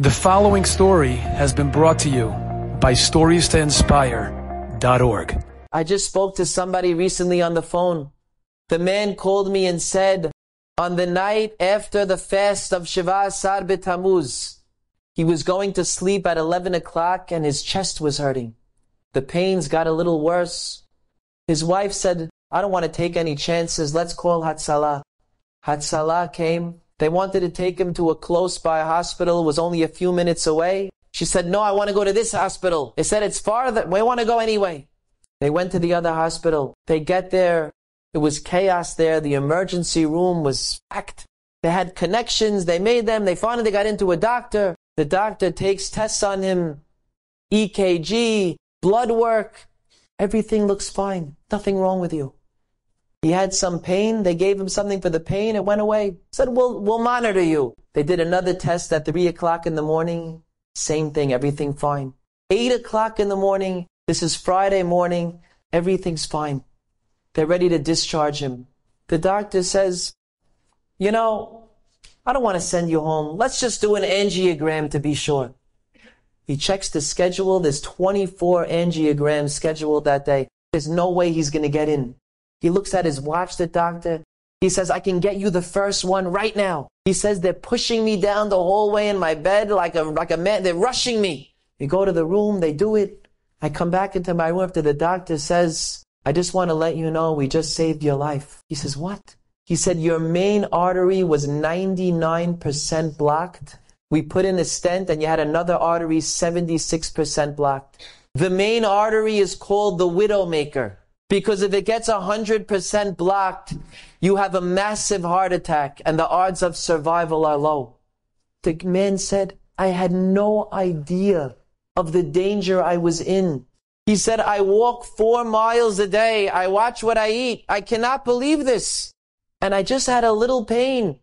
The following story has been brought to you by StoriesToInspire.org. I just spoke to somebody recently on the phone. The man called me and said, on the night after the fast of Shiva Asar B'Tammuz, he was going to sleep at 11 o'clock and his chest was hurting. The pains got a little worse. His wife said, I don't want to take any chances. Let's call Hatzalah. Hatzalah came. They wanted to take him to a close-by hospital. It was only a few minutes away. She said, no, I want to go to this hospital. They said, it's farther. We want to go anyway. They went to the other hospital. They get there. It was chaos there. The emergency room was packed. They had connections. They made them. They finally got into a doctor. The doctor takes tests on him. EKG, blood work. Everything looks fine. Nothing wrong with you. He had some pain. They gave him something for the pain. It went away. Said, we'll monitor you. They did another test at 3 o'clock in the morning. Same thing. Everything fine. 8 o'clock in the morning. This is Friday morning. Everything's fine. They're ready to discharge him. The doctor says, I don't want to send you home. Let's just do an angiogram to be sure. He checks the schedule. There's 24 angiograms scheduled that day. There's no way he's going to get in. He looks at his watch, the doctor. He says, I can get you the first one right now. He says, they're pushing me down the hallway in my bed like a man. They're rushing me. We go to the room. They do it. I come back into my room after the doctor says, I just want to let you know we just saved your life. He says, what? He said, your main artery was 99% blocked. We put in a stent and you had another artery 76% blocked. The main artery is called the widowmaker. Because if it gets 100% blocked, you have a massive heart attack and the odds of survival are low. The man said, I had no idea of the danger I was in. He said, I walk 4 miles a day. I watch what I eat. I cannot believe this. And I just had a little pain.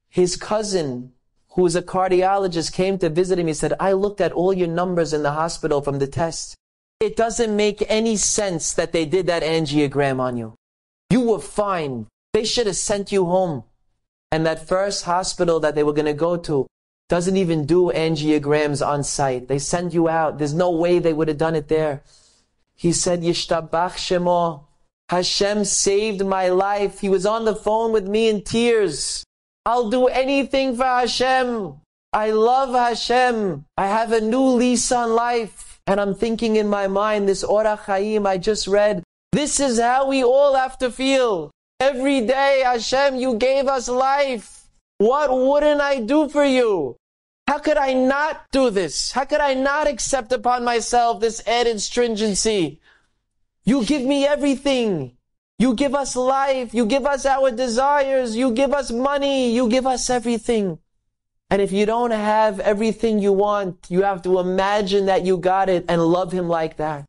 His cousin, who is a cardiologist, came to visit him. He said, I looked at all your numbers in the hospital from the test. It doesn't make any sense that they did that angiogram on you. You were fine. They should have sent you home. And that first hospital that they were going to go to doesn't even do angiograms on site. They send you out. There's no way they would have done it there. He said, Yishtabach Shemo. Hashem saved my life. He was on the phone with me in tears. I'll do anything for Hashem. I love Hashem. I have a new lease on life. And I'm thinking in my mind, this Orach Chaim I just read, this is how we all have to feel. Every day, Hashem, you gave us life. What wouldn't I do for you? How could I not do this? How could I not accept upon myself this added stringency? You give me everything. You give us life. You give us our desires. You give us money. You give us everything. And if you don't have everything you want, you have to imagine that you got it and love Him like that.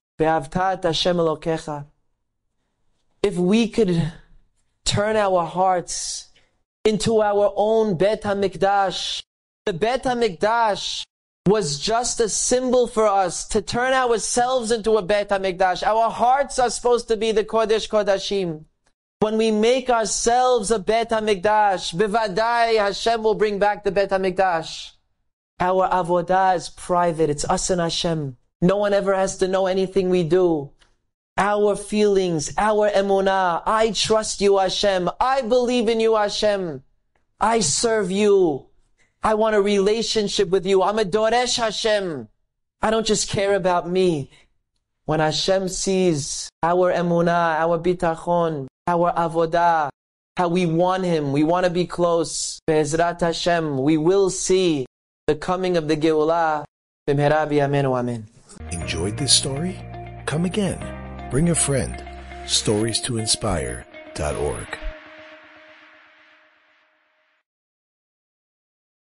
If we could turn our hearts into our own Bet HaMikdash, the Bet HaMikdash was just a symbol for us to turn ourselves into a Bet HaMikdash. Our hearts are supposed to be the Kodesh Kodashim. When we make ourselves a Bet HaMikdash, bevadai Hashem will bring back the Bet HaMikdash. Our avodah is private. It's us and Hashem. No one ever has to know anything we do. Our feelings, our emunah. I trust you, Hashem. I believe in you, Hashem. I serve you. I want a relationship with you. I'm a Doresh Hashem. I don't just care about me. When Hashem sees our emunah, our bitachon, our avodah, how we want Him, we want to be close. Be'ezrat Hashem, we will see the coming of the Geulah. B'mehera b'yameinu amen. Enjoyed this story? Come again. Bring a friend. StoriesToInspire.org